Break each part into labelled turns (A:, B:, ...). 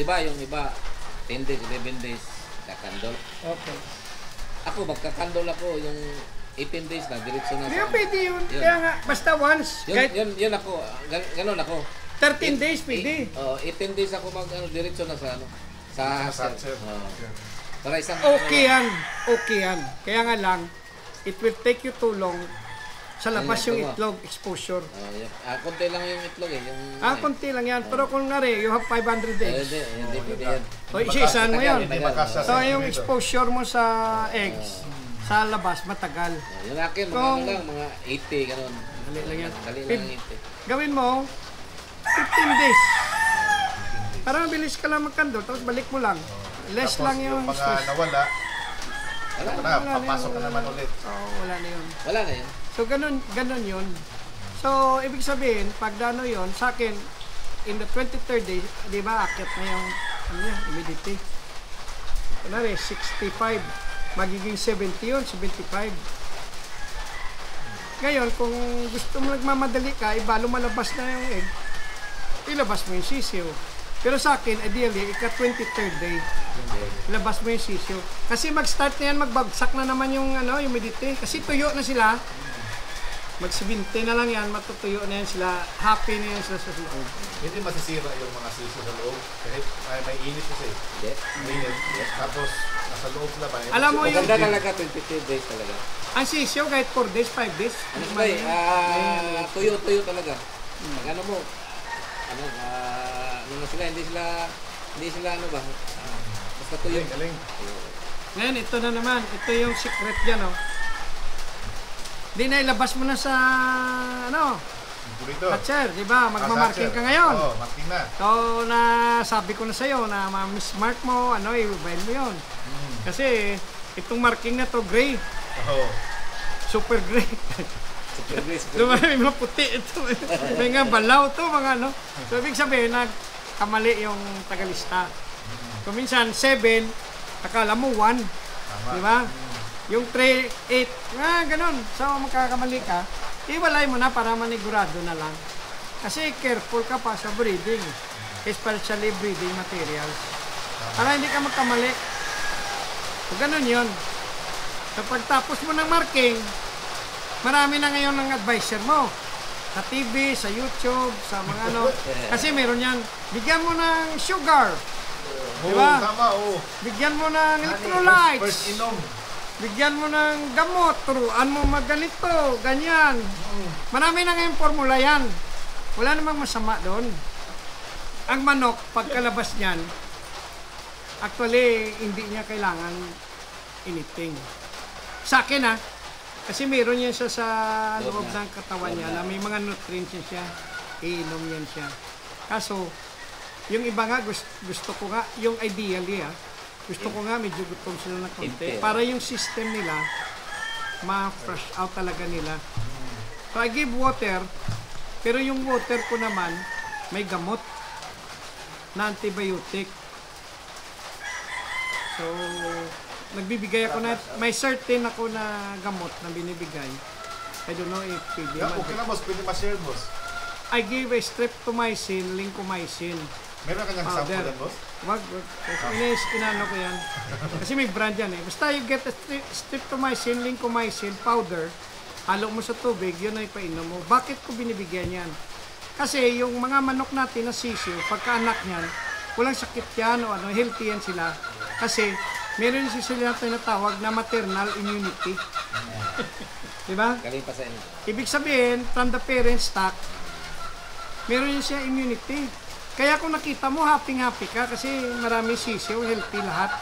A: iba, yung iba, 10 days, 11 days, kakandol.
B: Okay.
A: Ako, magkakandol ako, yung 18 days na, diretso na
B: Hindi pwede yun. Kaya nga, basta once.
A: Yun ako, ganun ako.
B: 13 days pwede.
A: 18 days ako diretso na sa sunset. Para isang
B: okay yan. Kaya nga lang, it will take you too long sa labas yung itlog exposure.
A: Konti lang yung itlog eh.
B: Konti lang yan. Pero kung nga you have 500 eggs.
A: Hindi pwede yan.
B: So, isa-isahan mo yan. So, yung exposure mo sa eggs, sa labas, matagal.
A: Yung akin, mga 80, gano'n.
B: Dali lang yan.
A: Dali lang 80.
B: Gawin mo, 15 days. Para mabilis ka lang magkandol, tapos balik mo lang. Less
C: tapos
B: lang yung
C: mga nawala, papasok ka naman ulit.
B: Wala na yun.
A: Wala na yun.
B: So, ganun yun. So, ibig sabihin, pag dano yun, sa akin, in the 23rd day, di ba, akit na yung humidity. Kunwari, 65. Magiging 70 yun, 75. Ngayon, kung gusto mo nagmamadali ka, iba lumalabas na yung egg, ilabas mo yung sisiw. Pero sa akin, ideally, ika-23rd day, ilabas mo yung sisiw. Kasi mag-start na yan, magbagsak na naman yung humidity. Kasi tuyo na sila. Mag-70 na lang yan, matutuyo na yan sila. Happy na yan sila sa loob.
C: Hindi masisira yung mga sisiw sa loob. Kahit may init kasi.
A: Hindi.
C: Mainit. Tapos, nasa loob na ba?
B: Alam mo yung...
A: Maganda talaga, 22 days talaga.
B: Ang sisiw, kahit 4 days, 5 days.
A: Tuyo talaga. Pag ano mo, na sila, hindi sila basta tuyo.
C: Galing.
B: Ngayon, ito na naman. Ito yung secret dyan, Hindi na ilabas mo na sa, hatcher, di ba? Magmamarking ka ngayon.
C: Marking na.
B: So, sabi ko na sa'yo na ma-mismark mo, i-file mo yun. Kasi, itong marking na to, gray. Super gray.
A: Super gray.
B: May mga puti ito. May nga balaw to, mga So, ibig sabihin, kamali yung tagalista. So, minsan, 7, akala mo 1. Di ba? Yung 3, 8, ganun. So, magkakamali ka, iwalay mo na para manigurado na lang. Kasi careful ka pa sa breeding. Especially breeding materials. Para hindi ka magkamali. So, ganun yun. So, pagtapos mo ng marking, marami na ngayon ng advisor mo. Sa TV, sa YouTube, sa mga Kasi meron yan. Bigyan mo ng sugar. Diba?
C: Tama,
B: Bigyan mo ng electrolytes.
C: First inom.
B: Bigyan mo ng gamot. Turuan mo magganito. Ganyan. Marami na ngayong formula yan. Wala namang masama doon. Ang manok, pagkalabas niyan, actually, hindi niya kailangan anything. Sa akin, kasi meron yan siya sa loob ng katawan niya na may mga nutrients siya. Iinom yan siya. Kaso, yung iba nga, gusto ko nga, yung ideally, gusto ko nga medyo gutom sila ng konti. Para yung system nila, ma-fresh out talaga nila. So, I give water, pero yung water ko naman, may gamot na antibiotic. So, nagbibigay ako na, may certain ako na gamot na binibigay. I don't know if pwede man.
C: Okay na, boss. Pwede ma-share, boss.
B: I give a streptomycin, lincomycin.
C: Meron ka niyang sample yan, boss?
B: Wag. Inano ko yan. Kasi may brand yan Basta you get a streptomycin, lincomycin powder, halo mo sa tubig, yun ay painom mo. Bakit ko binibigyan yan? Kasi yung mga manok natin na sisiw, pagkaanak niyan, walang sakit yan o healthy yan sila. Kasi meron sila tinatawag na maternal immunity. Diba?
A: Galing pa sa inyo.
B: Ibig sabihin, from the parent stock, meron yun siya immunity. Kaya kung nakita mo, happy-happy ka kasi marami sisiw, healthy lahat.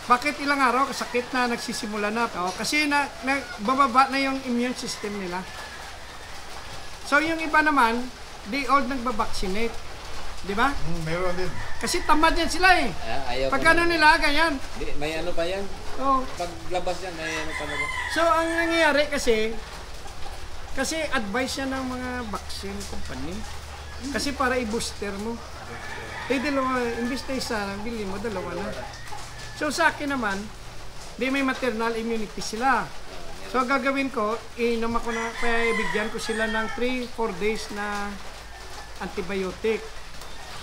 B: Bakit ilang araw kasakit na nagsisimula na? Kasi bababa na yung immune system nila. So yung iba naman, they all nagbabaksinate. Di ba?
C: Meron din.
B: Kasi tamad yan sila Pag ano nila, ganyan.
A: May ano pa yan?
B: Oh.
A: Paglabas yan, may ano pa na ba?
B: So ang nangyayari kasi advice yan ng mga vaccine company. Kasi para i-booster mo. Dalawa, imbis na isa, bili mo, dalawa na. So sa akin naman, may maternal immunity sila. So gagawin ko, inom ako na, kaya ibigyan ko sila ng 3-4 days na antibiotic.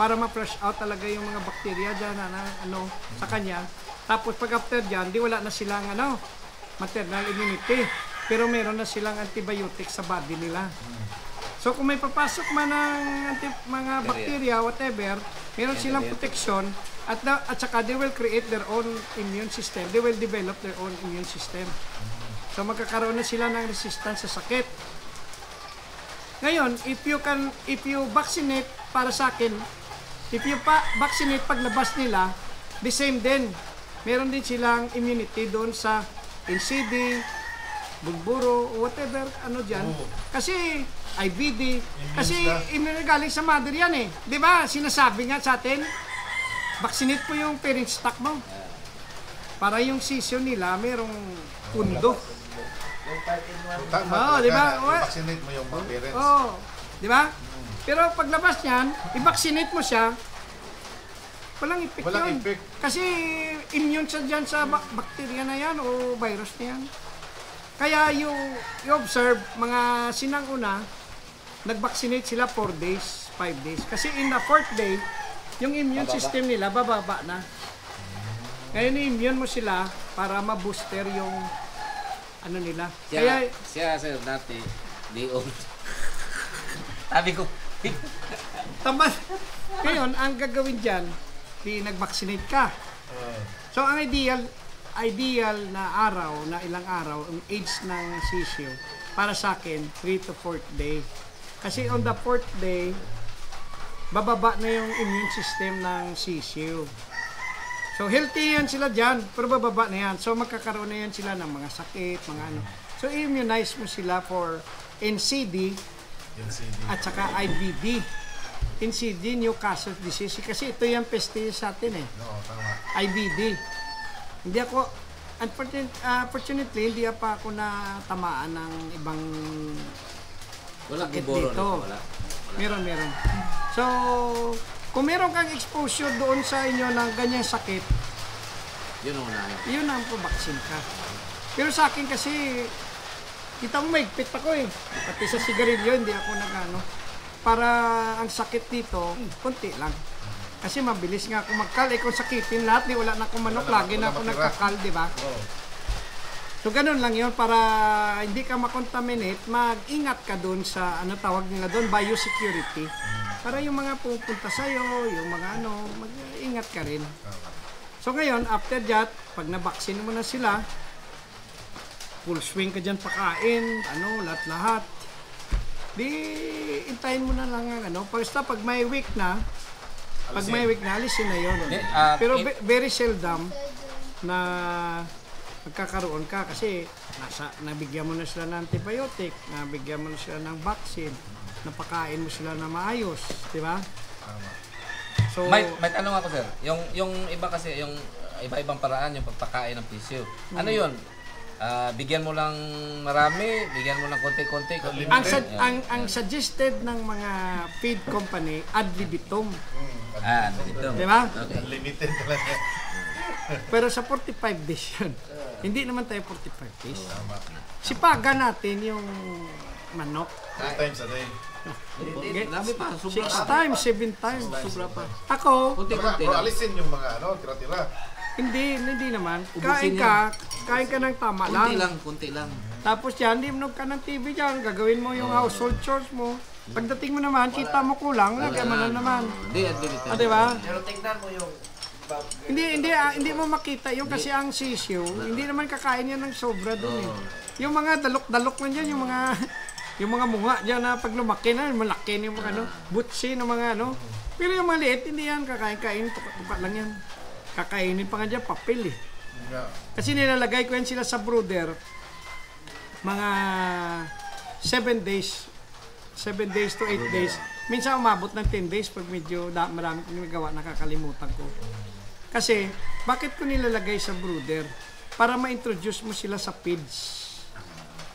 B: para ma-flush out talaga yung mga bakterya dyan sa kanya. Tapos pag after dyan, di wala na silang maternal immunity. Pero meron na silang antibiotics sa body nila. So kung may papasok man ng mga bakterya, whatever, meron silang protection at saka they will create their own immune system. They will develop their own immune system. So magkakaroon na sila ng resistance sa sakit. Ngayon, if you vaccinate, para sa akin, if you vaccinate paglabas nila, the same din. Meron din silang immunity doon sa NCD, bulburo, whatever, dyan. Kasi, IBD, kasi galing sa mother yan eh. Di ba? Sinasabi nga sa atin, vaccinate po yung parent stock mo. Para yung season nila, merong pundo.
C: Tama,
B: di ba?
C: I-vaccinate mo yung mga parents.
B: Di ba? Pero paglabas niyan, i-vaccinate mo siya, walang effect yun. Kasi immune siya dyan sa bakterya na yan o virus na yan. Kaya you observe, mga sinanguna, nag-vaccinate sila 4 days, 5 days. Kasi in the 4th day, yung immune system nila bababa na. Ngayon i-immune mo sila para ma-booster yung nila.
A: Siya sir, dati, di sabi ko,
B: tama. Ngayon, ang gagawin dyan, nag-vaccinate ka. So, ang ideal na araw, na ilang araw, ang age ng sisyo, para sa akin, 3 to 4th day. Kasi on the 4th day, bababa na yung immune system ng sisyo. So, healthy yan sila dyan, pero bababa na yan. So, magkakaroon na yan sila ng mga sakit, mga So, immunize mo sila for NCD, at saka IBD. NCD, Newcastle disease. Kasi ito yung peste sa atin eh. IBD. Hindi ako, unfortunately, hindi pa ako natamaan ng ibang sakit dito. Meron. So, kung meron kang exposure doon sa inyo ng ganyang sakit, yun ang vaccine ka. Pero sa akin kasi, kita mo maigpit ako eh. Pati sa sigarilyo, hindi ako para ang sakit dito, konti lang. Kasi mabilis nga ako magkal. Kung sakitin lahat, wala na akong manok. Lagi na ako nagkakal, di ba? So, ganun lang yun. Para hindi ka makontaminate, mag-ingat ka doon sa, tawag nila doon, biosecurity. Para yung mga pupunta sa'yo, yung mga mag-ingat ka rin. So, ngayon, after that, pag na-vaccine mo na sila, full swing ka dyan pakain, lahat-lahat. Di, intayin mo na lang basta pag may week na, alisin na yun. Pero very seldom na magkakaroon ka kasi nabigyan mo na sila ng antibiotic, nabigyan mo na sila ng vaccine, napakain mo sila na maayos, di ba? So,
A: may tanong ako sir, yung iba kasi, yung iba-ibang paraan yung pagpakain ng pisyo. Ano yun? Bigyan mo lang marami, bigyan mo lang konti-konti.
B: Ang suggested ng mga feed company, ad libitum.
A: Ad libitum.
B: Di ba?
A: Okay.
C: Unlimited talaga.
B: Pero sa 45 days yun. Hindi naman tayo 45 days. Sipagan natin yung manok.
C: 3 times a day.
A: Dami pa,
B: 6 times, 7 times.
A: Sobra pa.
B: Ako,
A: Konti-konti
C: Bro,
A: lang.
C: alisin yung mga tira-tira.
B: hindi naman.
A: Ubusin
B: Kain ka ng tama lang.
A: Kunti lang.
B: Tapos yan, limnog ka ng TV dyan, gagawin mo yung household chores mo. Pagdating mo naman, kita mo kulang, lagyan mo na naman.
A: Hindi, ad libitum.
B: Diba?
D: Pero tingnan mo yung
B: Hindi mo makita yung kasi ang sisyo, hindi naman kakain yan ng sobra doon eh. Yung mga dalok-dalok man dyan, yung mga munga dyan na pag lumaki na, malaki na yung mga butsi ng mga Pero yung maliit, hindi yan kakain-kain, tuka lang yan. Kakainin pa nga dyan, papel eh. Kasi nilalagay ko yan sila sa brooder, mga 7 days to 8 days. Minsan umabot ng 10 days pag medyo marami kong nagawa, nakakalimutan ko. Kasi, bakit ko nilalagay sa brooder? Para ma-introduce mo sila sa feeds.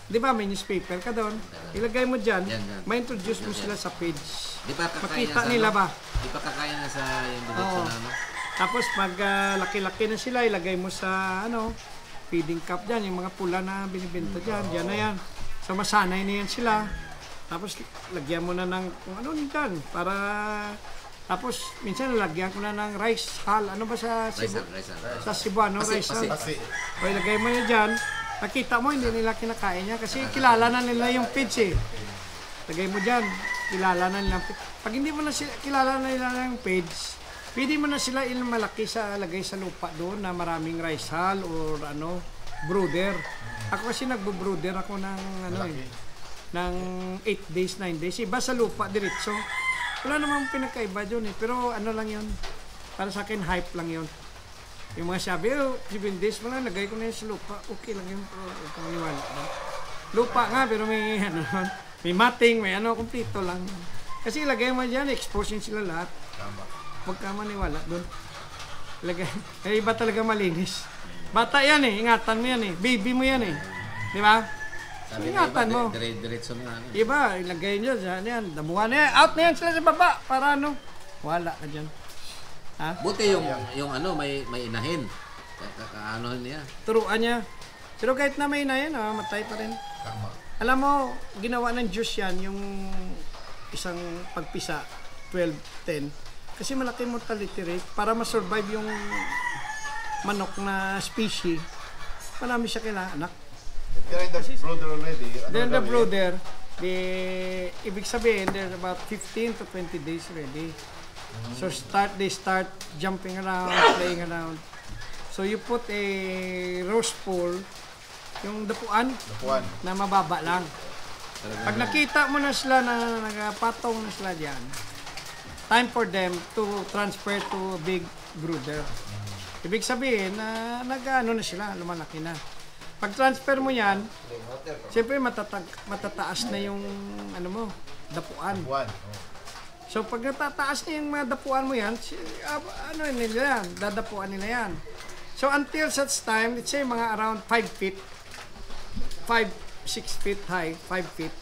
B: Di ba, may newspaper ka doon? Ilagay mo dyan, ma-introduce mo sila sa feeds.
A: Di ba kakain
B: Makita
A: na sa
B: nila ba?
A: Di ba kakain na sa yung diretso na
B: Tapos pag laki-laki na sila, ilagay mo sa feeding cup dyan, yung mga pula na binibenta dyan, dyan na yan. So masanay na yan sila. Tapos lagyan mo na ng kung ano dyan, para Tapos, minsan nalagyan ko na ng rice hull. Ano ba sa Cebu?
A: Rice.
B: Sa Cebuano, rice hull.
C: Kasi,
B: O ilagay mo niya dyan. Nakita mo, hindi nila kinakain niya kasi kilala na nila yung feeds eh. Lagay mo dyan, kilala na nila. Pag hindi mo na sila, kilala na nila yung feeds, pwede mo na sila malaki sa lagay sa lupa doon na maraming rice hull or ano, brooder. Ako kasi nagbo-brooder ako ng ano eh, ng 8 days, 9 days. Iba sa lupa, diretso. Wala namang pinagkaiba doon eh. Pero ano lang yun, para sa akin hype lang yun. Yung mga sabi, 7 days mo lang, lagay ko na yun sa lupa. Okay lang yun, pero huwag kang maniwala. Lupa nga, pero may ano, may mating, may ano, kumpleto lang. Kasi ilagay mo dyan, exposing sila lahat. Huwag kang maniwala doon. Lagay, iba talaga malinis. Bata yan eh, ingatan mo yan eh. Baby mo yan eh. Di ba?
A: Sabi
B: Ingatan mo.
A: Diretso na ano.
B: Iba, ilagay nyo dyan yan. Damuhan na yan. Out na yan sila sa baba. Para ano? Wala ka dyan. Ha?
A: Buti yung ano, may inahin. Kakaanohin niya.
B: Turuan niya. Pero kahit na may na yan, matay pa rin.
C: tama.
B: Alam mo, ginawa ng Diyos yan, yung isang pagpisa, 12-10. Kasi malaki mortality rate. Para ma-survive yung manok na species, marami siya kailangan anak.
C: They're in the brooder already.
B: Then the brooder, ibig sabihin, they're about 15 to 20 days ready. So they start jumping around, playing around. So you put a roast pool, yung dapuan, na mababa lang. Pag nakita mo na sila na nagpatong na sila dyan, time for them to transfer to a big brooder. Ibig sabihin na nag-ano na sila, lumalaki na. Pag transfer mo yan, siyempre matataas na yung ano mo, dapuan. So pag natataas na yung mga dapuan mo yan, ano nila yan, dadapuan nila yan. So until such time, let's say mga around 5 feet, 6 feet high, 5 feet.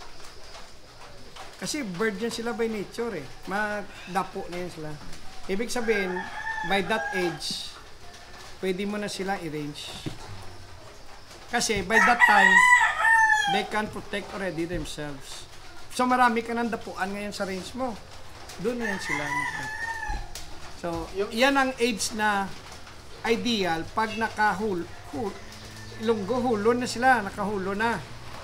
B: Kasi bird yan sila by nature eh. Magdapo na yan sila. Ibig sabihin, by that age, pwede mo na sila i-range. Kasi by that time, they can protect already themselves. So marami ka ng dapuan ngayon sa range mo. Doon na yan sila. So, yan ang age na ideal pag hulo na sila, nakahulo na.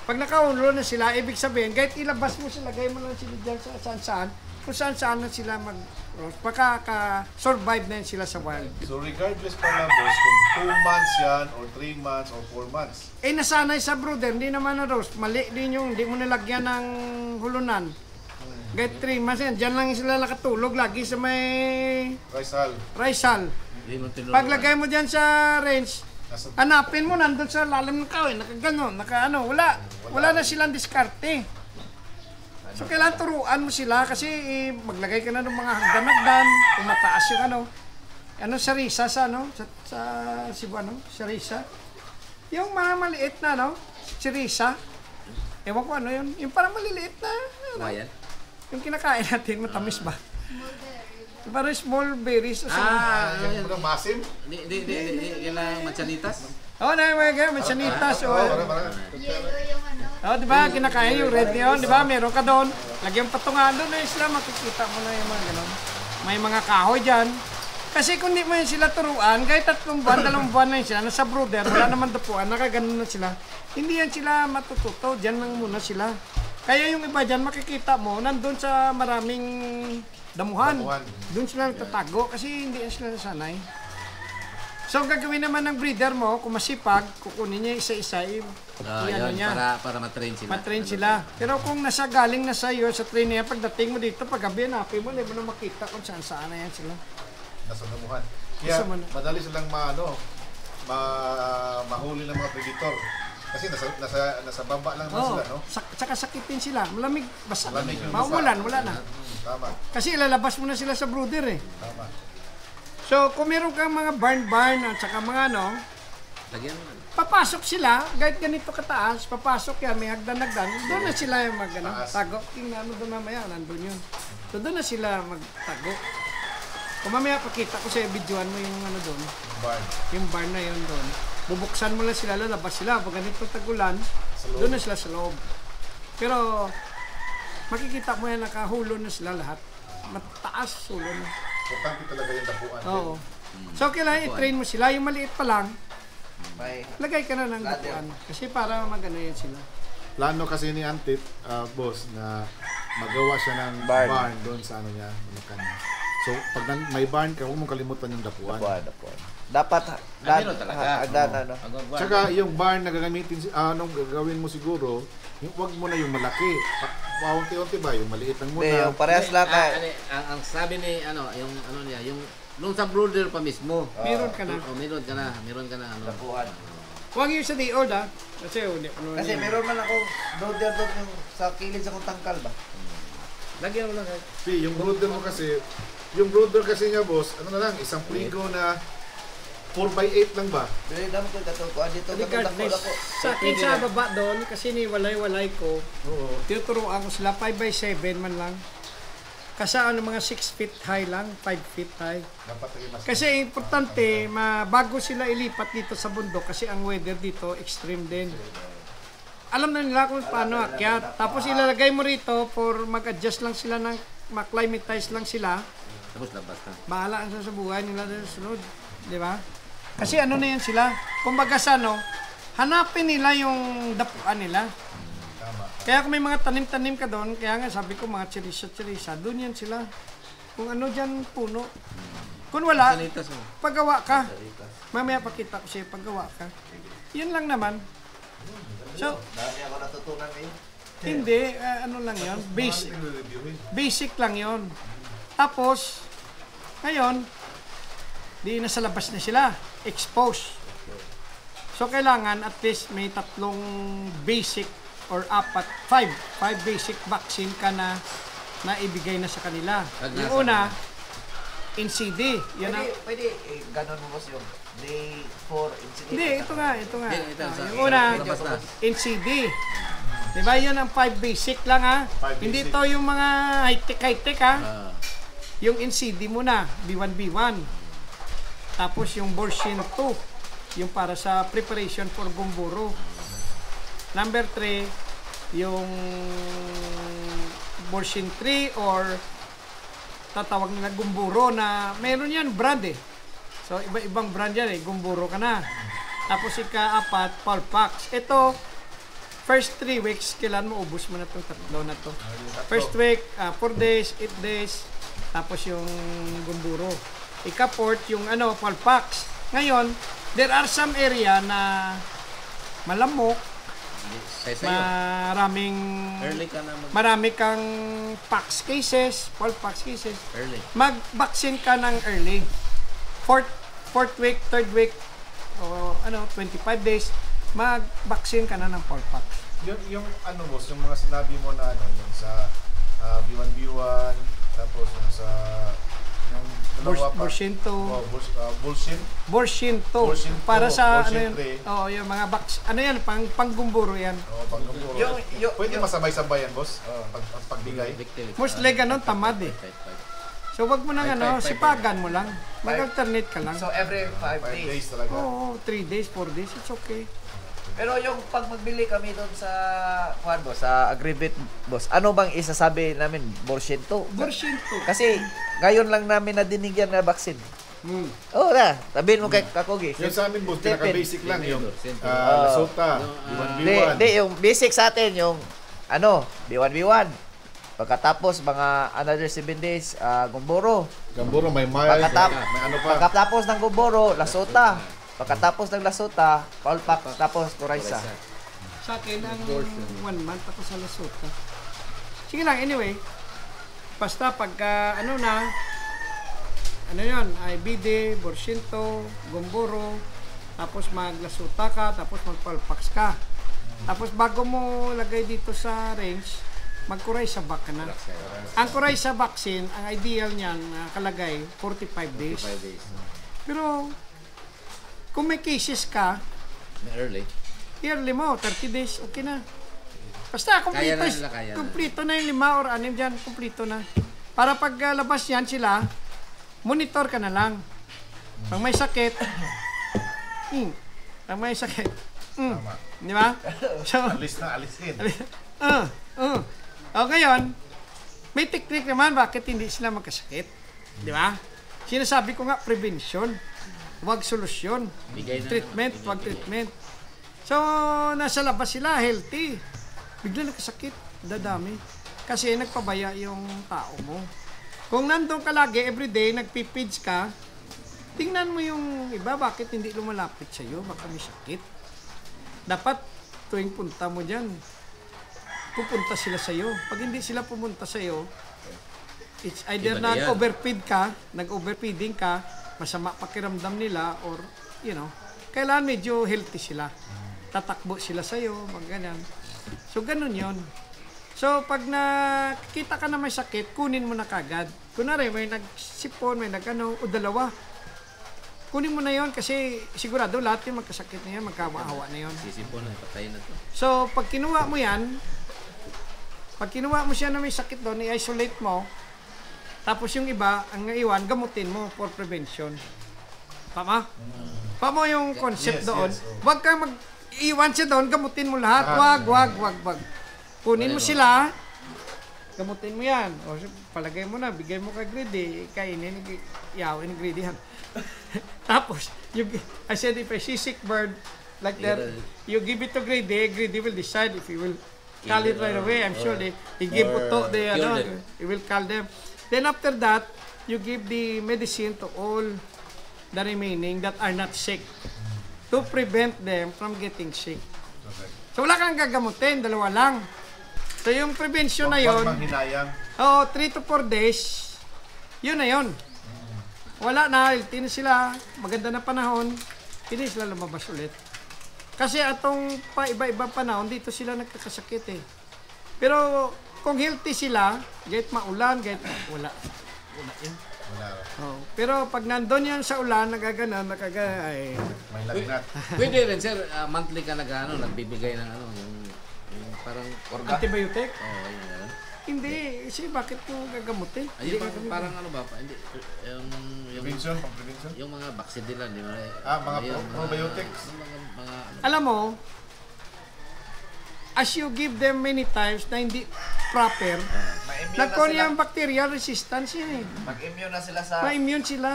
B: Pag nakahulo na sila, ibig sabihin, kahit ilabas mo sila, gaya mo lang sila dyan sa saan-saan, kung saan-saan na sila survive na yan sila sa wild.
C: So regardless pala boss, kung 2 months yan, or 3 months, or 4 months.
B: Eh nasanay sa brooder, hindi naman na roast. Mali din yung, hindi mo nilagyan ng hulunan. Kahit 3 months yan, dyan lang sila nakatulog lagi sa may rice hull. Paglagay mo dyan sa range, hanapin mo, nandun sa lalim ng kahoy, nakagano, wala na silang diskarte. So kailangan turuan mo sila kasi maglagay ka na ng mga hagdan-hagdan, kung mataas yung sarisa sa Cebu, sarisa. Yung mga maliit na, sarisa. Ewan ko yun, yung parang maliliit na, yung kinakain natin, matamis ba? Parang small berries.
C: Yung masim?
A: Yung manchanitas?
B: Oo, na yung mga manchanitas. Di ba, kinakain yung red yun, di ba, meron ka doon. Lagyan patungan doon na sila, makikita mo na yung mga gano'n. May mga kahoy dyan. Kasi kung di mo yun sila turuan, kahit 3 buwan, 2 buwan na yun sila, nasa brooder, wala naman dapuan, nakaganon na sila. Hindi yan sila matututo, dyan lang muna sila. Kaya yung iba dyan, makikita mo, nandun sa maraming damuhan. Doon sila nagtatago kasi hindi yan sila nasanay. So, gagawin naman ng breeder mo, kung masipag, kukunin niya isa-isa,
A: para matrain sila.
B: Matrain sila. Pero kung galing na sa iyo, sa train niya, pagdating mo dito, paggabi, hanapin mo, hindi mo na makita kung saan-saan na yan sila.
C: Nasa damuhan. Kaya madali silang mahuli ng mga predator. Kasi nasa baba lang naman sila, no?
B: Tsaka sakitin sila. Malamig, basta.
C: Maulan,
B: wala na.
C: Tama.
B: Kasi ilalabas mo na sila sa brooder eh.
C: Tama.
B: So, kung meron kang mga barn at saka mga
A: lagyan mo.
B: papasok sila, kahit ganito kataas, papasok yan, may hagdan-hagdan, doon na sila yung tago. Tingnan mo doon mamaya, nandun yun. So, doon na sila magtago. Kung mamaya pakita ko sa'yo, videoan mo yung doon. Yung barn na yun doon. Bubuksan mo lang sila, lalabas sila. Pag ganito tagulan, doon na sila sa loob. Pero, makikita mo yan, nakahulo na sila lahat. mataas ulo na.
C: Importante talaga yung dapuan.
B: Oo. So, kailangan i-train mo sila. Yung maliit pa lang,
D: May
B: lagay ka na ng dapuan. Kasi para magano yan sila.
C: Plano kasi ni Antip, boss, na magawa siya ng
D: Barn.
C: barn doon sa ano niya, manukan niya. So, pag may barn ka, huwag mong kalimutan yung dapuan.
D: dapuan. Dapat
A: Meron talaga.
D: hagdan ano.
C: Tsaka yung barn na gagamitin, anong gagawin mo siguro, yung wag mo na yung malaki. Paunti-unti ba? Yung maliit lang
D: Hindi,
C: muna.
D: yung parehas lang
A: ang sabi ni yung ano niya, yung nung sa brooder pa mismo.
B: Meron ka na.
A: Meron ka na ano.
D: dapuan.
B: Huwag yung sa diod ha. Kasi hindi. Ano
D: Kasi
B: yun.
D: meron man ako brother doon yung sa kilid sa kong tangkal ba.
A: Lagyan mo lang.
C: Yung brooder mo kasi, yung brooder kasi niya, boss, ano na lang, isang pligo na 4x8 lang ba?
D: Dili damo ko katutuan dito
B: Regardless.
D: ako.
B: Sa akin sa baba doon, kasi ni walay-walay ko,
C: Oo.
B: tinuturuan ko sila 5x7 man lang. Kasi ano mga 6 feet high lang, 5 feet high.
C: Dapat ay mas...
B: Kasi importante, bago sila ilipat dito sa bundok, kasi ang weather dito extreme din. Alam na nila kung paano akyat. Tapos ilalagay mo rito for mag-adjust lang sila ng, mag-climatize lang sila.
A: Tapos labas ka.
B: Bahala ang sa buhay nila sa sunod. Di ba? Kasi ano na yan sila. Kumbaga sa ano, hanapin nila yung dapuan nila. Kaya kung may mga tanim-tanim ka doon, kaya nga sabi ko mga chirisa, doon yan sila. Kung ano dyan puno. Kung wala,
A: Sanitas mo.
B: paggawa ka. Mamaya pakita ko sa'yo, paggawa ka. Yun lang naman. So,
D: Dami ako natutunan ngayon.
B: hindi, ano lang yon, basic lang yon. Tapos, ngayon, di nasa labas na sila, expose. So, kailangan at least may tatlong basic or five basic vaccine ka na ibigay na sa kanila. Yung una, NCD. Yan ang,
D: Pwede ganon mo boss yung day 4 incident.
B: hindi, ito nga.
A: Ito,
B: Yung una,
A: labas na.
B: NCD. Diba yun ang 5 basic lang ha?
C: Five
B: Hindi
C: basic.
B: to yung mga high-tech ha?
A: Ah.
B: Yung NCD muna, B1B1. Tapos yung Borshin 2, yung para sa preparation for gumburo. Number 3, yung Borshin 3 or tatawag nila gumburo na meron yan brand eh. So iba-ibang brand yan eh, gumburo ka na. Tapos ika-4, Pulpax. Ito, first 3 weeks, kailan mo ubus mo na itong tatlo na to. First week, 4 days, 8 days, tapos yung gumburo. Ika-4, yung Pulpax. Ngayon, there are some area na malamok,
A: Sa'yo. Early ka na
B: marami kang pax cases, Pulpax cases.
A: Early.
B: Mag-vaccine ka ng early. Fourth week, third week, o 25 days, mag-vaccine ka na ng Pulpax.
C: Yung ano, boss, yung mga sinabi mo na ano, yung sa B1B1, tapos yung sa yung dalawa pa.
B: Borshin 2.
C: Oh, Bullshin.
B: Borshin 2.
C: Borshin
B: Para
C: 2,
B: sa
C: Borshin
B: ano yun?
C: 3.
B: Oo, yung mga ano yan, panggumburo yan.
C: Oh, panggumburo. Pwede masabay-sabay yan, boss? Pagbigay.
A: Victim.
B: Mostly ganun, tamad eh. So wag mo nang sipagan mo lang. Mag-alternate ka lang.
D: So every 5
C: 5
D: days.
C: days talaga.
B: Oo, 3 days, 4 days, it's okay.
D: Pero yung pag magbili kami doon sa kuan boss, sa Agribit boss, ano bang isasabi namin? Borshin 2.
B: Borshin 2.
D: Kasi ngayon lang namin nadinig yan na vaccine. Oo na, sabihin mo kay Kakugi.
C: Yung sa amin, boss, pinaka-basic lang yung
A: Center.
C: Lasota, B1B1.
D: Hindi, yung basic sa atin, yung B1B1. Pagkatapos, mga another 7 days, gumboro.
C: Gamburo, may mild,
D: Pagkatap-
C: may ano pa.
D: Pagkatapos ng gumboro, Lasota. Pagkatapos ng Lasota, Pulpax, tapos Coraisa.
B: Sa akin, ang 1 month ako sa Lasota. Sige lang, anyway. Basta pagka, ano yun, IBD, Borshinto, Gumburo, tapos maglasota ka, tapos magpalpax ka. Tapos bago mo lagay dito sa range, mag-Coraisa back ka na. Ang Coraisa vaccine, ang ideal niyan, kalagay, 45 days.
A: 5 days.
B: Pero, kung may cases ka,
A: Early.
B: yearly mo, 30 days, okay na. Basta,
A: Kaya na nila, kaya na.
B: kumplito na yung 5 or 6 dyan, kumplito na. Para pag labas yan sila, monitor ka na lang. Pag may sakit, pag may sakit, di ba? So,
C: Alis na, alisin.
B: o ngayon, May technique naman bakit hindi sila magkasakit. Di ba? Sinasabi ko nga, prevention. Huwag solusyon.
A: Bigay na-
B: Treatment, huwag treatment. So, nasa labas sila, healthy. Bigla nagkasakit, dadami. Kasi nagpabaya yung tao mo. Kung nandun ka lagi, everyday, nagpipids ka, tingnan mo yung iba, bakit hindi lumalapit sa'yo, baka may sakit. Dapat, tuwing punta mo dyan, pupunta sila sa'yo. Pag hindi sila pumunta sa'yo, it's either
A: Iba na yan.
B: nag-overfeeding ka, masama pakiramdam nila, or, kailangan medyo healthy sila. Tatakbo sila sa'yo, ganyan. So, ganun yon. So, pag nakita ka na may sakit, kunin mo na kagad. Kunwari, may nagsipon, may o dalawa. Kunin mo na yon kasi sigurado lahat yung magkasakit na yan, magkamahawa na yon.
A: Sisipon na, patayin na to.
B: So, pag kinuha mo yan, pag kinuha mo siya na may sakit doon, i-isolate mo, tapos yung iba, ang iwan, gamutin mo for prevention. Tama? Tama yung concept
C: Yes,
B: doon.
C: yes, oh.
B: Huwag kang mag-iwan siya doon, gamutin mo lahat. Wag. Kunin mo sila, gamutin mo yan. O, palagay mo na, bigay mo kay Grady, kainin, yawin Grady yan. Tapos, I said, if I see sick bird like that, you give it to Grady, Grady will decide if he will call it right away. I'm sure he give uto, he will call them. Then after that, you give the medicine to all the remaining that are not sick to prevent them from getting sick. So wala kang gagamutin, dalawa lang. So yung prevention na
C: Huwag
B: yon,
C: manghinayang.
B: 3 to 4 days, yun na yun. Wala na, healthy na sila, maganda na panahon, hindi sila lumabas ulit. Kasi atong iba-iba panahon, dito sila nagkakasakit eh. Pero kung healthy sila, kahit maulan, kahit wala yun.
C: Wala.
B: Pero pag nandun yan sa ulan, nagaganon, ay,
C: May lagnat.
A: Pwede rin, sir, monthly ka nagbibigay ng yung parang
B: antibiotic?
A: yun.
B: Hindi, kasi bakit mo gagamutin?
A: Ayun, parang ba pa? Hindi, yung
C: Prevention, pang-prevention.
A: yung mga vaccine nila, di ba?
C: Mga probiotics.
A: Mga
B: Alam mo, as you give them many times na hindi proper,
D: Ma-immune na
B: nagkaroon
D: sila.
B: yung bacterial resistance yan eh.
D: Mag-immune na sila sa
B: Ma-immune sila.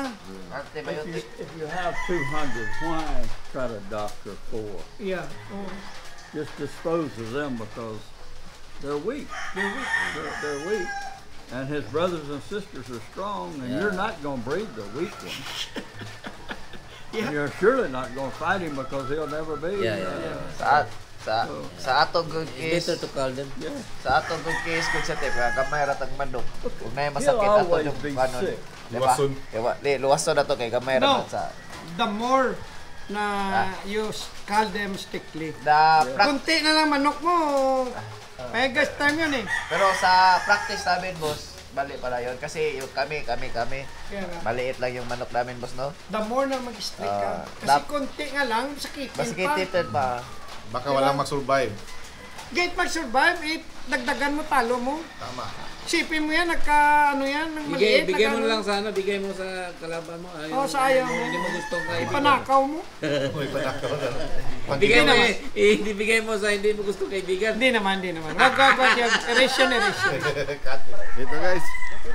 D: antibiotic.
E: If you have 200, why try to doctor 4?
B: Yeah. Oh.
E: Just dispose of them because they're weak. They're weak. And his brothers and sisters are strong, and you're not going to breed the weak one.
B: Yeah.
E: You're surely not going to fight him because he'll never be.
D: Sa atong good
A: It's
D: case,
A: better to call them.
D: sa atong good case kung sa tip, gamay ra tag manok. Kung may
E: He'll
D: masakit ato
E: always
D: yung
E: be
D: kanon.
E: sick.
D: Diba?
C: Luwason.
D: Luwason na to kay gamay ra
B: No.
D: sa
B: The more na you call them strictly. Kunti na lang manok mo. Pegas time yun eh.
D: Pero sa practice namin, boss, bali pala yun. Kasi yung kami,
B: Kaya nga,
D: maliit lang yung manok namin, boss, no?
B: the more na mag-strict ka. Kasi
D: Dap-
B: kunti nga lang, sakitin
D: Mas
B: pa.
D: kititin pa.
C: Baka walang mag-survive.
B: Gate mag-survive, dagdagan mo, talo mo.
C: Tama.
B: Sipin mo yan, ng maliit.
A: Bigay mo na lang sa bigay mo sa kalaban mo.
B: Sa ayaw mo.
A: Hindi mo gustong kaibigan.
B: Panakaw mo.
C: Uy, panakaw na.
A: Bigay mo
B: naman.
A: hindi bigay mo sa hindi mo gustong kaibigan.
B: Hindi naman. Wag yan. Eration.
C: Dito guys,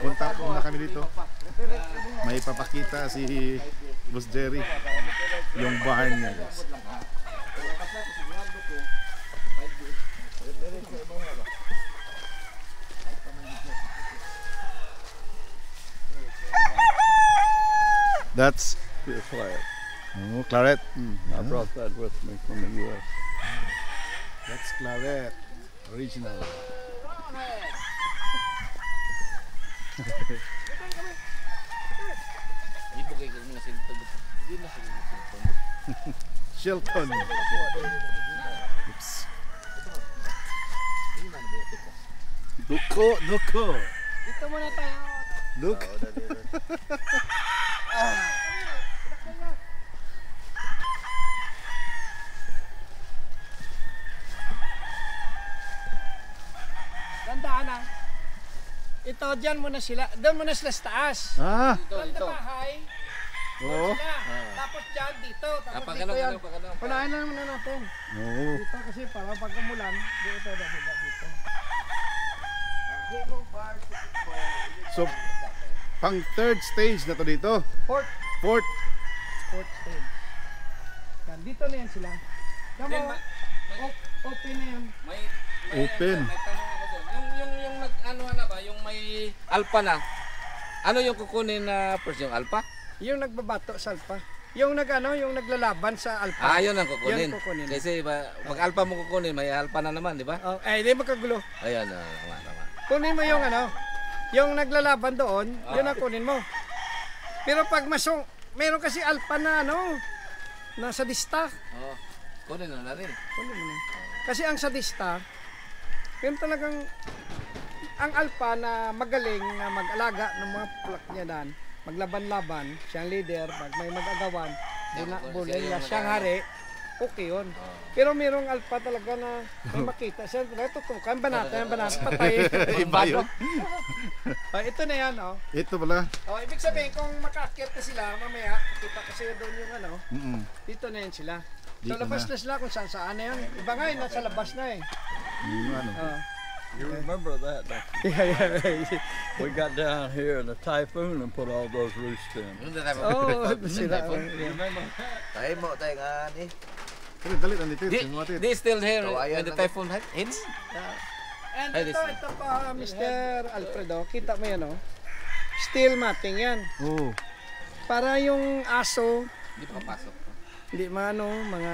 C: punta po na kami dito. May papakita si Boss Jerry. Yung barn niya guys. That's
E: Pure claret.
C: claret.
E: I brought that with me from the U.S.
C: That's claret. Original.
A: Ibo kay kung mga sinto. Hindi na sila sinto.
C: Shelton. Oops. Duko.
B: Dito muna tayo.
C: Look.
B: Tandaan na. Ito, dyan muna sila. Doon muna sila sa taas.
C: Ah,
B: Ito. Bahay.
C: oo.
B: Tapos dyan, dito. Tapos
A: Kapag
B: dito yan.
A: pag
B: Unahin na muna natin.
C: Oo.
B: Dito kasi para pag umulan, dito.
C: So, pang third stage na to dito.
B: Fourth stage. Yan, dito na yan sila. Tama, open na yan.
C: Open.
A: May tanong ako dyan. Yung nag-ano na ba? Yung may alpha na. Ano yung kukunin na first? Yung alpha?
B: Yung nagbabato sa alpha. Yung yung naglalaban sa alpha.
A: Yun ang kukunin.
B: Yun kukunin.
A: Kasi pag alpha mo kukunin, may alpha na naman, di ba?
B: Oh, hindi magkagulo.
A: Ayan, tama.
B: Kunin mo yung yung naglalaban doon, yun ang kunin mo. Pero pag meron kasi alpha na nasa lista.
A: Oo. Kunin na rin.
B: Kunin mo na. Kasi ang sadista, yun talagang ang alpha na magaling na mag-alaga ng mga plak niya dan, maglaban-laban, siyang leader, pag may mag-agawan, bulay niya, siyang hari, okay yun. Pero mayroong alpha talaga na may makita siya, tutukan, banata, patay.
C: Iba yun.
B: Ito na yan,
C: Ito pala.
B: ibig sabihin, kung makaakyat na sila, mamaya, kita kasi doon yung dito na yan sila. So,
C: Dito
B: labas
C: na.
B: na sila kung saan na yan. Iba nga yun, nasa labas na eh.
C: Yung ano.
E: You remember that? Don't
B: Yeah.
E: you? We got down here in a typhoon and put all those roosts in.
A: Yung type
B: Oh, sila.
E: Remember?
D: Tayo mo, tayo nga ni.
C: Pero dali na dito.
A: They still here
D: Kawayan
A: when the
D: lang.
A: typhoon hits?
B: And
A: Ay,
B: ito pa, Mr. Alfredo, kita mo yan, steel matting yan.
C: Oh.
B: Para yung aso,
A: Hindi pa kapasok.
B: hindi mga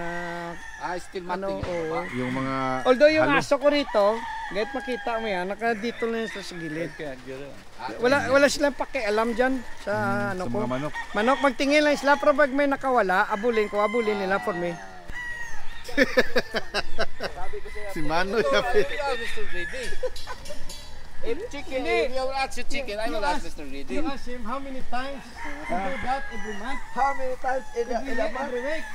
A: Still
B: ano,
A: matting.
B: oo.
C: Yung mga
B: Although yung
C: halo.
B: aso ko rito, kahit makita mo yan, nakadito na yan sa gilid.
E: Can't get in.
B: Wala silang pakialam dyan sa
C: sa
B: ko.
C: mga manok.
B: Manok, magtingin lang sila, pero pag may nakawala, abulin nila for me.
C: Si Mano
A: Ito,
C: yapit.
A: Mr. Grady. If chicken, if you will ask your chicken, I will ask Mr. Grady.
B: You ask him how many times to do that every month,
D: How many times in
B: every week,
D: month?
B: every week.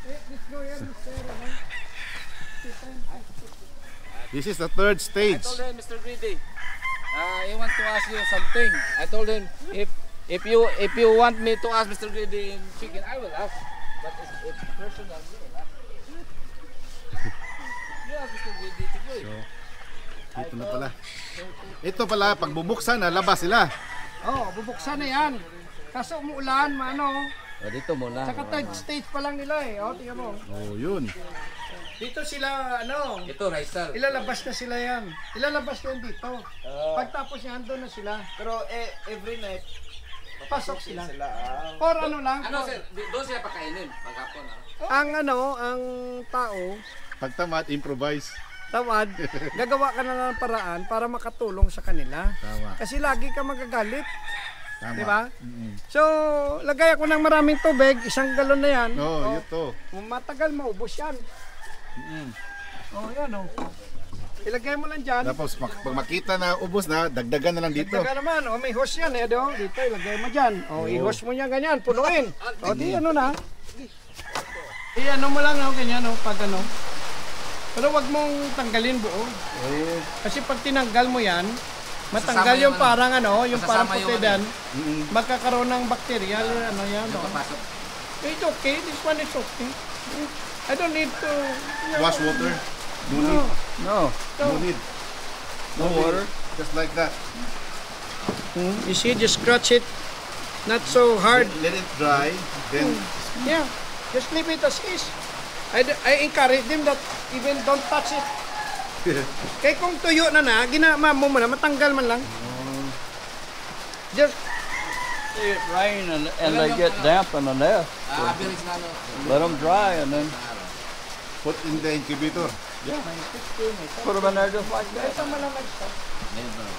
B: Let's go here, Mr.
C: This is the third
A: I
C: stage.
A: told him, Mr. Grady, I want to ask you something. I told him, if you want me to ask Mr. Grady in chicken, I will ask. But it's personal, you will ask. You ask Mr. Grady chicken.
C: Ito na pala. Ito pala, pag bubuksan na, labas sila.
B: Bubuksan na yan. Kaso umuulan,
A: Dito muna.
B: Saka third stage pa lang nila eh. Tingnan mo.
C: Oh, yun.
B: Dito sila,
A: Ito, ricer.
B: ilalabas na sila yan. Ilalabas na yan dito. Pagtapos yan, doon na sila.
D: Pero every night,
B: Pasok sila.
D: ah.
B: Or lang.
A: Ano sir, doon sila pakainin paghapon.
B: Ang tao,
C: Pagtamad, improvise.
B: tawad, gagawa ka na ng paraan para makatulong sa kanila.
C: Tama.
B: Kasi lagi ka magagalit.
C: Tama.
B: Di ba? So, lagay ako ng maraming tubig, 1 galon na yan.
C: Oh, ito.
B: Matagal maubos yan. Yan Ilagay mo lang dyan.
C: Tapos pag makita na ubos na, dagdagan na lang dito.
B: Dagdagan naman, may hose yan dito, ilagay mo dyan. I-hose mo niya ganyan, punuin. Di na. I-ano mo lang ganyan, pag Pero wag mong tanggalin buo. Kasi pag tinanggal mo yan, matanggal
A: Masasama
B: yung
A: yung
B: parang yung parang
A: masasama yung
B: putidan, magkakaroon ng bacteria, yan.
A: Papasok.
B: It's okay, this one is okay. I don't need to...
C: Wash water. No need.
E: No,
C: No need.
E: no water.
C: Just like that.
B: You see, just scratch it. Not so hard.
C: Let it dry. Then
B: Yeah, just leave it as is. I encourage them that even don't touch it. Kaya kung tuyo na, ginama mo na, matanggal man lang. Just,
E: See it rain and they get damp in the nest.
A: Bilis na
E: Let them dry and then
C: put in the incubator.
E: put them in there just like that.
B: ito malamag siya.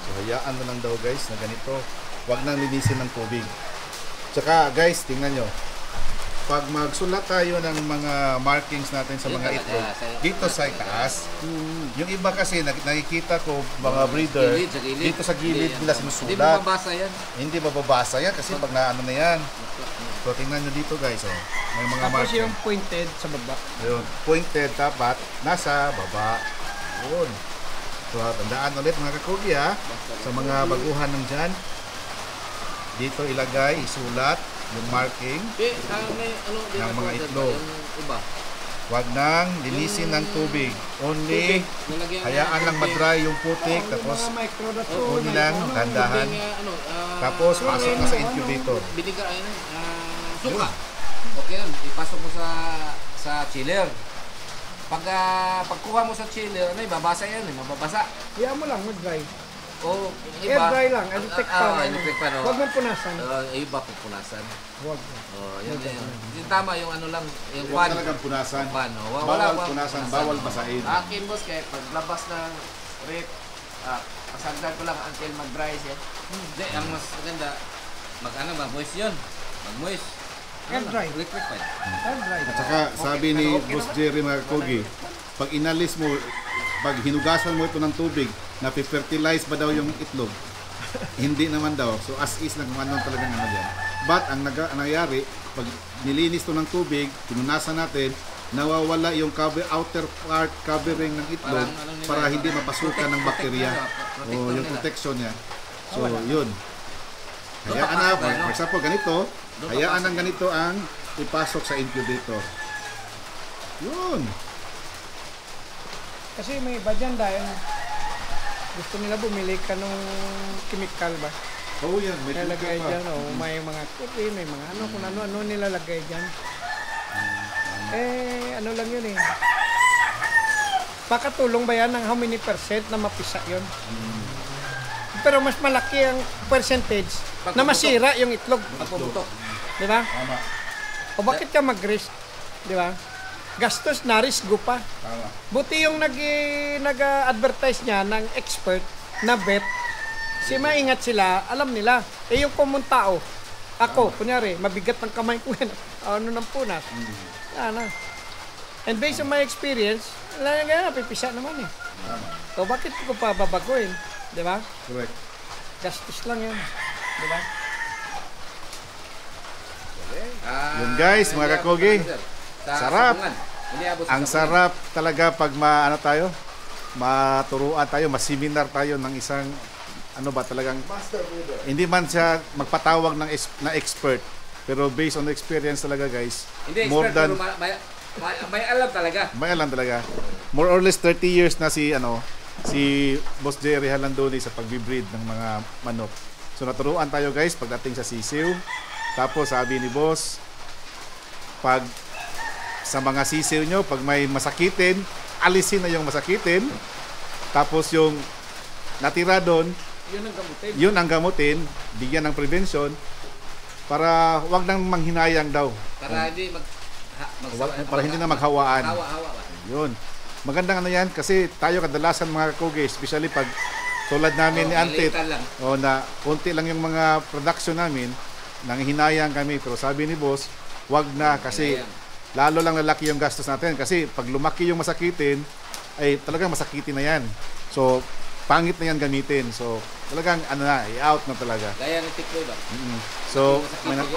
C: So hayaan mo lang daw guys na ganito. Huwag nang linisin ng tubig. Tsaka guys, tingnan nyo. Pag magsulat tayo ng mga markings natin sa mga itlog, dito sa itaas. Yung iba kasi nakikita ko mga breeder, dito sa gilid nila
A: Hindi mo
C: sinusulat.
A: mabasa yan.
C: Hindi mababasa yan kasi pag naano na yan. So tingnan nyo dito guys, may mga
B: Tapos
C: marking.
B: yung pointed sa baba.
C: Yun, pointed dapat nasa baba. Yun. So tandaan ulit mga kakugi sa mga baguhan ng dyan. Dito ilagay, isulat yung marking.
A: May ano din
C: Yung
A: ako,
C: mga
A: diba?
C: itlog.
A: Yung iba.
C: Wag nang linisin ng tubig. Only
A: Nilagyan
C: hayaan lang ma-dry yung putik, tapos
B: Yung mga micro na to,
C: kunin lang, dandahan. Tapos pasok na sa incubator.
A: Binigar, suka. Okay yan, ipasok mo sa chiller. Pagkuha mo sa chiller, babasa yan, mababasa.
B: Hayaan mo lang, mag-dry.
A: O,
B: Air dry lang, electric pan.
A: electric pan.
B: Huwag mong punasan.
A: Iba pupunasan.
B: Huwag.
A: Yun. Yung tama, yung ano lang, yung
C: Huwag
A: pan.
C: talagang punasan.
A: Pan,
C: Bawal punasan, bawal basahin.
D: Akin boss, kaya paglabas ng rip, pasagdan ko lang until mag-dry siya.
A: Hindi, ang mas maganda, mag-moist yun. Mag-moist.
B: Air dry.
A: Electric pan.
B: Air dry.
C: At saka sabi ni Boss Jerry mga kogi, pag inalis mo, pag hinugasan mo ito ng tubig, na-fertilize ba daw yung itlog? Hindi naman daw. So as is lang kung anong talagang ano dyan. But ang nangyayari, pag nilinis to ng tubig, pinunasan natin, nawawala yung outer part covering ng itlog para hindi mapasukan ng bakterya. O yung protection niya. So yun. Hayaan na, for example, ganito, hayaan ng ganito ang ipasok sa incubator. Yun.
B: Kasi may iba dyan dahil gusto nila bumili ka ng chemical ba?
C: Oh yan, may
B: Nilalagay
C: chemical
B: dyan,
C: pa.
B: may mga coffee, may mga ano, kung ano nilalagay dyan. Ano lang yun eh. Makatulong ba yan ng how many percent na mapisa yun? Pero mas malaki ang percentage na masira yung itlog.
A: Pagpuputok.
B: Di ba?
C: Tama.
B: O bakit ka mag-risk? Di ba? Gastos na, risgo pa.
C: Tama.
B: Buti yung nag-advertise niya ng expert na vet, maingat sila, alam nila. Eh yung common tao, ako, kunyari, mabigat ng kamay ko yan, ano ng punas. Yan na. And based on my experience, pipisa naman eh. So bakit ko pa babaguhin? Di ba?
C: Correct.
B: Gastos lang yan. Di ba?
C: Yun guys, mga kakogi. Sarap. Ang sarap talaga pag maturuan tayo, maseminar tayo ng isang ano ba talagang hindi man siya magpatawag na expert, pero based on the experience talaga guys.
A: Hindi
C: more
A: expert,
C: than
A: pero may alam talaga.
C: may alam talaga. More or less 30 years na si Boss Jerry Halandoni sa pagbi-breed ng mga manok. So naturuan tayo guys pagdating sa sisiw. Tapos sabi ni Boss, pag sa mga sisiw nyo, pag may masakitin, alisin na yung masakitin. Tapos yung natira doon, yun ang gamutin, bigyan ng prevention para wag nang manghinayang daw.
A: Para hindi
C: Para hindi na maghawaan.
A: Hawa-hawa.
C: Yun. Magandang ano yan kasi tayo kadalasan mga kogi, especially pag tulad namin ni Antit, na konti lang yung mga production namin, nanghinayang kami. Pero sabi ni Boss, wag na kasi lalo lang lalaki yung gastos natin kasi pag lumaki yung masakitin ay talagang masakitin na yan. So pangit na yan gamitin. So talagang i-out na talaga.
A: Gaya ng tiklo ba?
C: So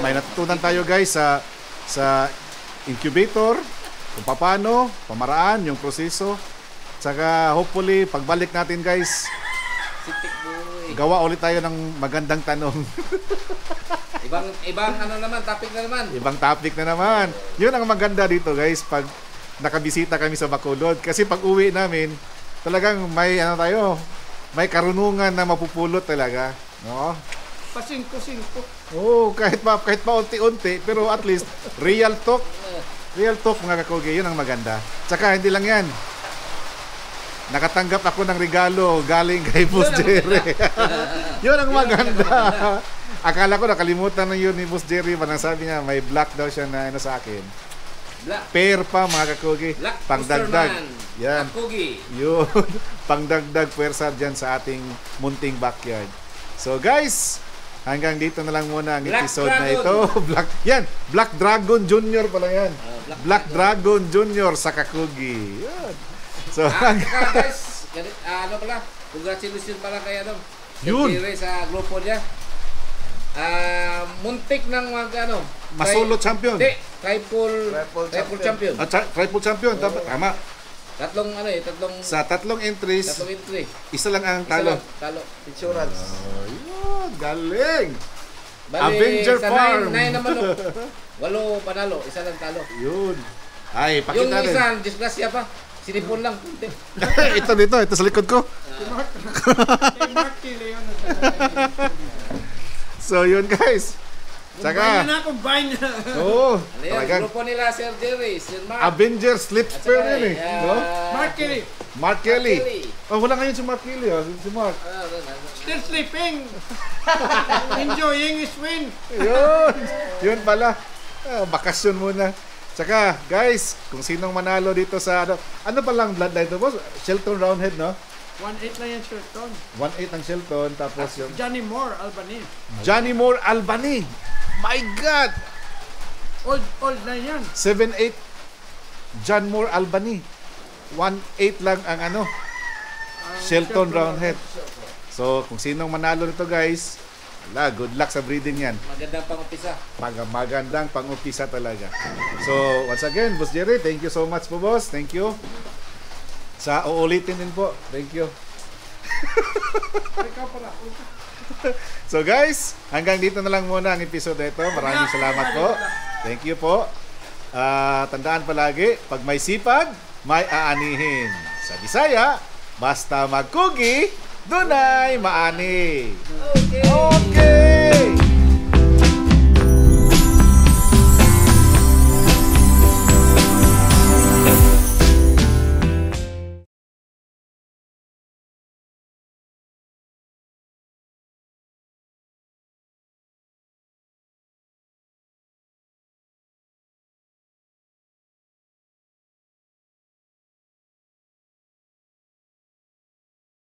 C: may natutunan tayo guys sa incubator kung paano, pamaraan, yung proseso. Saka hopefully pagbalik natin guys,
A: Sitik boy.
C: gawa ulit tayo ng magandang tanong.
A: Ibang ano naman, topic na naman.
C: Ibang topic na naman. Yun ang maganda dito guys pag nakabisita kami sa Bacolod. Kasi pag uwi namin, talagang may may karunungan na mapupulot talaga. No?
B: Pasingko-singko.
C: Oo, kahit pa unti-unti, pero at least real talk. Real talk mga kakogi, yun ang maganda. Tsaka hindi lang yan. Nakatanggap ako ng regalo galing kay Boss Jerry. Yun ang maganda. Akala ko nakalimutan na yun ni Boss Jerry. Manang sabi niya, may black daw siya na sa akin.
A: Black.
C: Pair pa mga kakogi.
A: Black
C: Pangdagdag.
A: Boosterman.
C: Yan.
A: Kugi.
C: Yun. Pangdagdag pwersa dyan sa ating munting backyard. So guys, hanggang dito na lang muna ang
A: Black
C: episode na
A: Dragon.
C: ito. Black Dragon Junior pala yan. Black Dragon Junior sa Kakugi. Yan. So,
A: Guys, ano pala, congratulations pala kay
C: Yun.
A: Jerry sa grupo niya. Muntik ng
C: Masolo champion.
A: Hindi, triple champion.
C: Triple champion. Tama.
A: Tatlong
C: Sa tatlong entry, isa lang ang talo.
A: Talo.
D: Insurance.
C: Yun, galing.
A: Bali,
C: Avenger
A: sa
C: Farm.
A: 9 naman 8 panalo, isa lang talo.
C: Yun. Ay,
A: Yung
C: pakita natin.
A: isa, disgrasya pa. Sinipon lang. Kunti.
C: ito sa likod ko.
B: Kay Mark Kelly yun.
C: So, yun guys.
B: Combine
C: Saka,
B: na, combine na.
C: oo,
A: Ano yan?
C: talagang
A: Grupo nila, Sir Jerry, Sir Mark.
C: Avengers Slipper yun eh. No?
B: Mark Kelly,
C: Mark Kelly.
A: Kelly.
C: Oh, wala ngayon si Mark Kelly. Oh. Si Mark.
B: still sleeping. Enjoying his win.
C: Yun. Yun pala. Bakasyon muna. Tsaka, guys, kung sinong manalo dito sa ano palang bloodline to, boss? Shelton Roundhead, no?
B: 1-8 lang yan, Shelton.
C: 1-8 ang Shelton, tapos yung
B: Johnny Moore, Albany.
C: Johnny Moore Albany. My God!
B: Old na yan.
C: 7-8 John Moore Albany. 1-8 lang ang Shelton Roundhead. So, kung sinong manalo nito, guys, good luck sa breeding yan.
A: Magandang pang-upisa.
C: Magandang pang-upisa talaga. So, once again, Boss Jerry, thank you so much po, boss. Thank you. Sa uulitin din po. Thank you. So guys, hanggang dito na lang muna ang episode ito. Maraming salamat po. Thank you po. Tandaan palagi, pag may sipag, may aanihin. Sa Bisaya, basta magkugi, dunay maani. Okay.